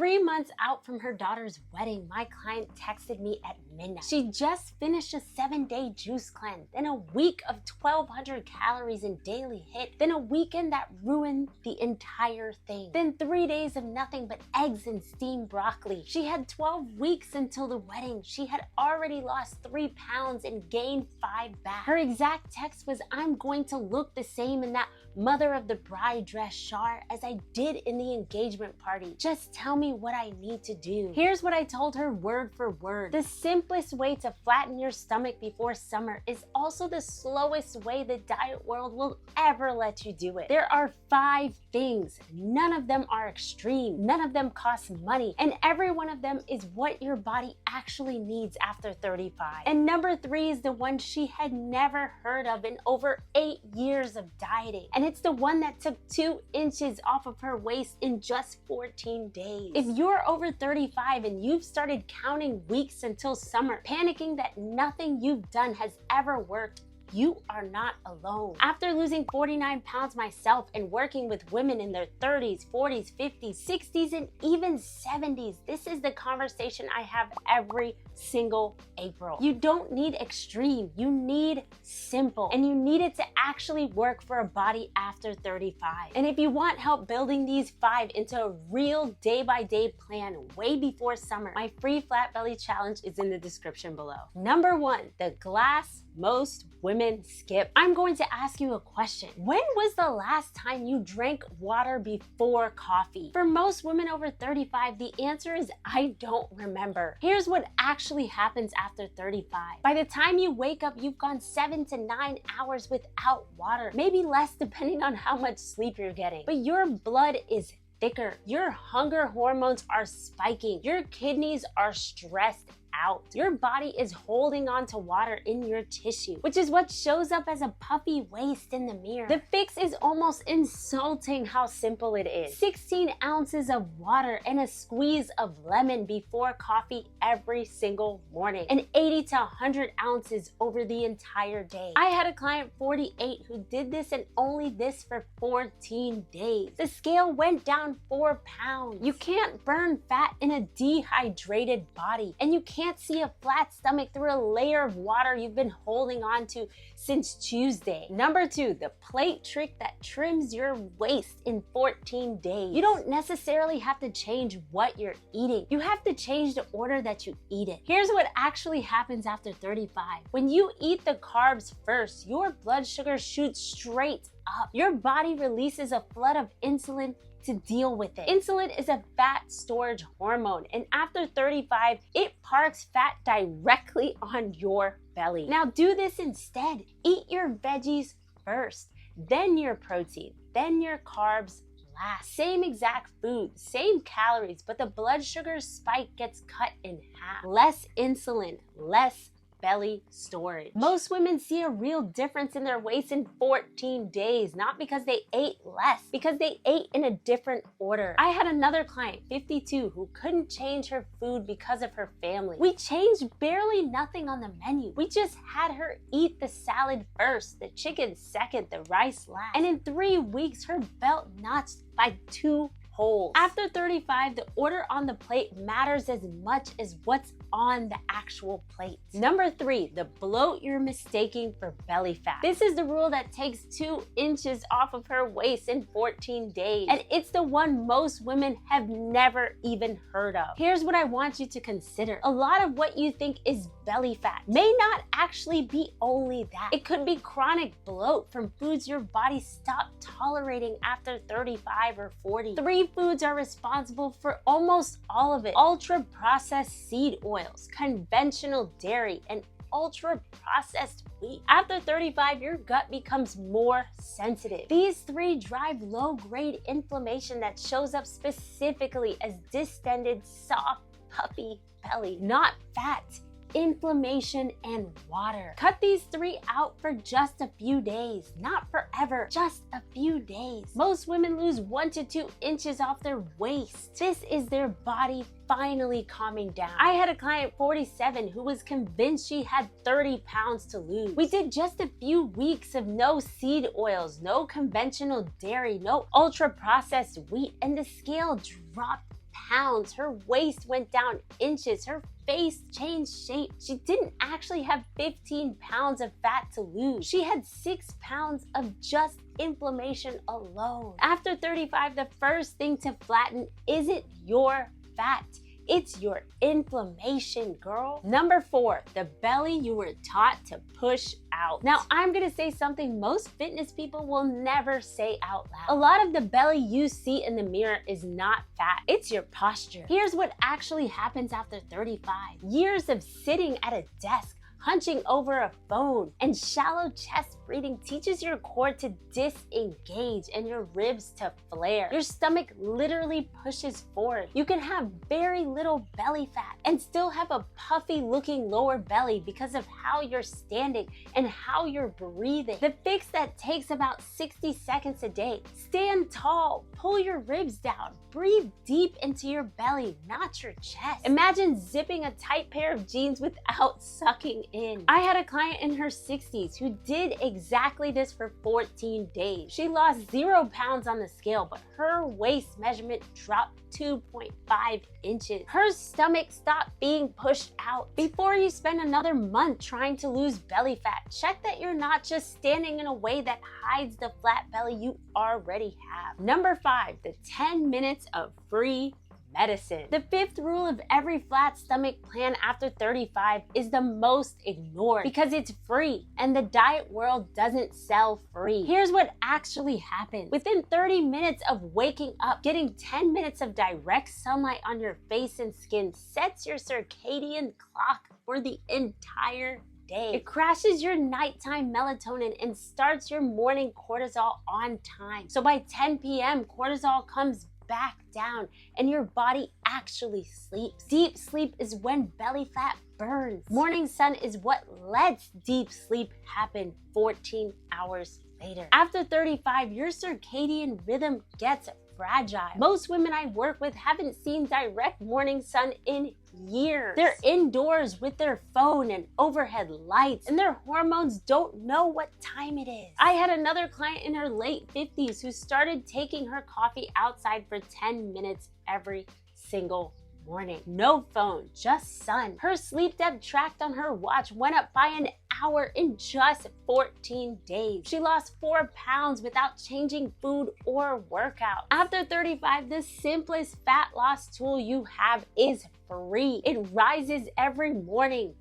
3 months out from her daughter's wedding, my client texted me at midnight. She just finished a 7-day juice cleanse, then a week of 1,200 calories in daily HIIT, then a weekend that ruined the entire thing, then 3 days of nothing but eggs and steamed broccoli. She had 12 weeks until the wedding. She had already lost 3 pounds and gained 5 back. Her exact text was, "I'm going to look the same in that mother of the bride dress char as I did in the engagement party. Just tell me what I need to do." Here's what I told her word for word. The simplest way to flatten your stomach before summer is also the slowest way the diet world will ever let you do it. There are 5 things. None of them are extreme. None of them cost money. And every one of them is what your body actually needs after 35. And number 3 is the one she had never heard of in over 8 years of dieting. And it's the one that took 2 inches off of her waist in just 14 days. If you're over 35 and you've started counting weeks until summer, panicking that nothing you've done has ever worked, you are not alone. After losing 49 pounds myself and working with women in their 30s, 40s, 50s, 60s, and even 70s, this is the conversation I have every single April. You don't need extreme, you need simple, and you need it to actually work for a body after 35. And if you want help building these 5 into a real day-by-day plan way before summer, my free flat belly challenge is in the description below. Number 1, the glass most women skip. I'm going to ask you a question. When was the last time you drank water before coffee? For most women over 35, the answer is I don't remember. Here's what actually happens after 35. By the time you wake up, you've gone 7 to 9 hours without water, maybe less depending on how much sleep you're getting. But your blood is thicker. Your hunger hormones are spiking. Your kidneys are stressed out. Your body is holding on to water in your tissue, which is what shows up as a puffy waist in the mirror. The fix is almost insulting how simple it is. 16 ounces of water and a squeeze of lemon before coffee every single morning, and 80 to 100 ounces over the entire day. I had a client 48 who did this and only this for 14 days. The scale went down 4 pounds. You can't burn fat in a dehydrated body, and you can't see a flat stomach through a layer of water you've been holding on to since Tuesday. Number 2, the plate trick that trims your waist in 14 days. You don't necessarily have to change what you're eating. You have to change the order that you eat it. Here's what actually happens after 35. When you eat the carbs first, your blood sugar shoots straight up. Your body releases a flood of insulin to deal with it. Insulin is a fat storage hormone, and after 35, it parks fat directly on your belly. Now do this instead. Eat your veggies first, then your protein, then your carbs last. Same exact food, same calories, but the blood sugar spike gets cut in half. Less insulin, less belly storage. Most women see a real difference in their waist in 14 days, not because they ate less, because they ate in a different order. I had another client, 52, who couldn't change her food because of her family. We changed barely nothing on the menu. We just had her eat the salad first, the chicken second, the rice last. And in 3 weeks, her belt notched by 2 holes. After 35, the order on the plate matters as much as what's on the actual plate. Number 3, the bloat you're mistaking for belly fat. This is the rule that takes 2 inches off of her waist in 14 days. And it's the one most women have never even heard of. Here's what I want you to consider. A lot of what you think is belly fat may not actually be only that. It could be chronic bloat from foods your body stopped tolerating after 35 or 40. 3 foods are responsible for almost all of it. Ultra-processed seed oils, conventional dairy, and ultra-processed wheat. After 35, your gut becomes more sensitive. These 3 drive low-grade inflammation that shows up specifically as distended, soft, puffy belly, not fat, inflammation, and water. Cut these 3 out for just a few days, not forever, just a few days. Most women lose 1 to 2 inches off their waist. This is their body finally calming down. I had a client 47 who was convinced she had 30 pounds to lose. We did just a few weeks of no seed oils, no conventional dairy, no ultra processed wheat, and the scale dropped pounds. Her waist went down inches. Her face changed shape. She didn't actually have 15 pounds of fat to lose. She had 6 pounds of just inflammation alone. After 35, the first thing to flatten isn't your fat. It's your inflammation, girl. Number 4, the belly you were taught to push out. Now, I'm gonna say something most fitness people will never say out loud. A lot of the belly you see in the mirror is not fat, it's your posture. Here's what actually happens after 35. Years of sitting at a desk, hunching over a phone, and shallow chest breathing teaches your core to disengage and your ribs to flare. Your stomach literally pushes forward. You can have very little belly fat and still have a puffy looking lower belly because of how you're standing and how you're breathing. The fix that takes about 60 seconds a day. Stand tall, pull your ribs down, breathe deep into your belly, not your chest. Imagine zipping a tight pair of jeans without sucking in. I had a client in her 60s who did exactly this for 14 days. She lost 0 pounds on the scale, but her waist measurement dropped 2.5 inches. Her stomach stopped being pushed out. Before you spend another month trying to lose belly fat, check that you're not just standing in a way that hides the flat belly you already have. Number 5, the 10 minutes of free medicine. The 5th rule of every flat stomach plan after 35 is the most ignored because it's free and the diet world doesn't sell free. Here's what actually happens. Within 30 minutes of waking up, getting 10 minutes of direct sunlight on your face and skin sets your circadian clock for the entire day. It crashes your nighttime melatonin and starts your morning cortisol on time. So by 10 p.m., cortisol comes back down and your body actually sleeps. Deep sleep is when belly fat burns. Morning sun is what lets deep sleep happen 14 hours later. After 35, your circadian rhythm gets fragile. Most women I work with haven't seen direct morning sun in years. They're indoors with their phone and overhead lights, and their hormones don't know what time it is. I had another client in her late 50s who started taking her coffee outside for 10 minutes every single morning. No phone, just sun. Her sleep depth tracked on her watch went up by an hour in just 14 days. She lost 4 pounds without changing food or workout. After 35, the simplest fat loss tool you have is free. It rises every morning.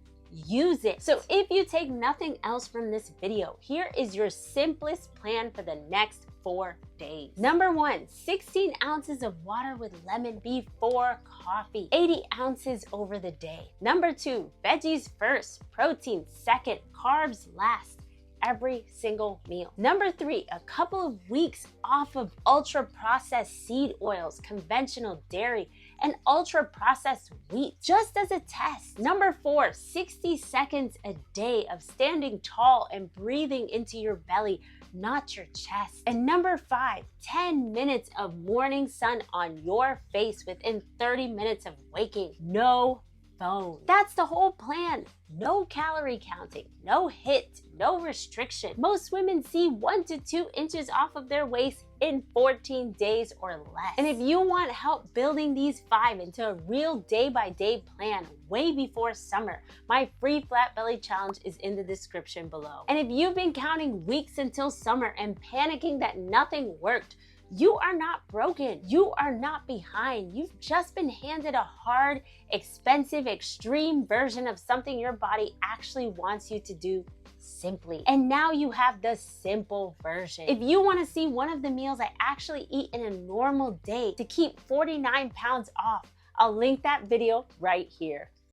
Use it. So if you take nothing else from this video, here is your simplest plan for the next 4 days. Number 1, 16 ounces of water with lemon before coffee, 80 ounces over the day. Number 2, veggies first, protein second, carbs last. Every single meal. Number 3, a couple of weeks off of ultra-processed seed oils, conventional dairy, and ultra-processed wheat, just as a test. Number 4, 60 seconds a day of standing tall and breathing into your belly, not your chest. And number 5, 10 minutes of morning sun on your face within 30 minutes of waking. No phone. That's the whole plan. No calorie counting, no HIIT, no restriction. Most women see 1 to 2 inches off of their waist in 14 days or less. And if you want help building these 5 into a real day-by-day plan way before summer, my free flat belly challenge is in the description below. And if you've been counting weeks until summer and panicking that nothing worked, you are not broken. You are not behind. You've just been handed a hard, expensive, extreme version of something your body actually wants you to do simply. And now you have the simple version. If you want to see one of the meals I actually eat in a normal day to keep 49 pounds off, I'll link that video right here.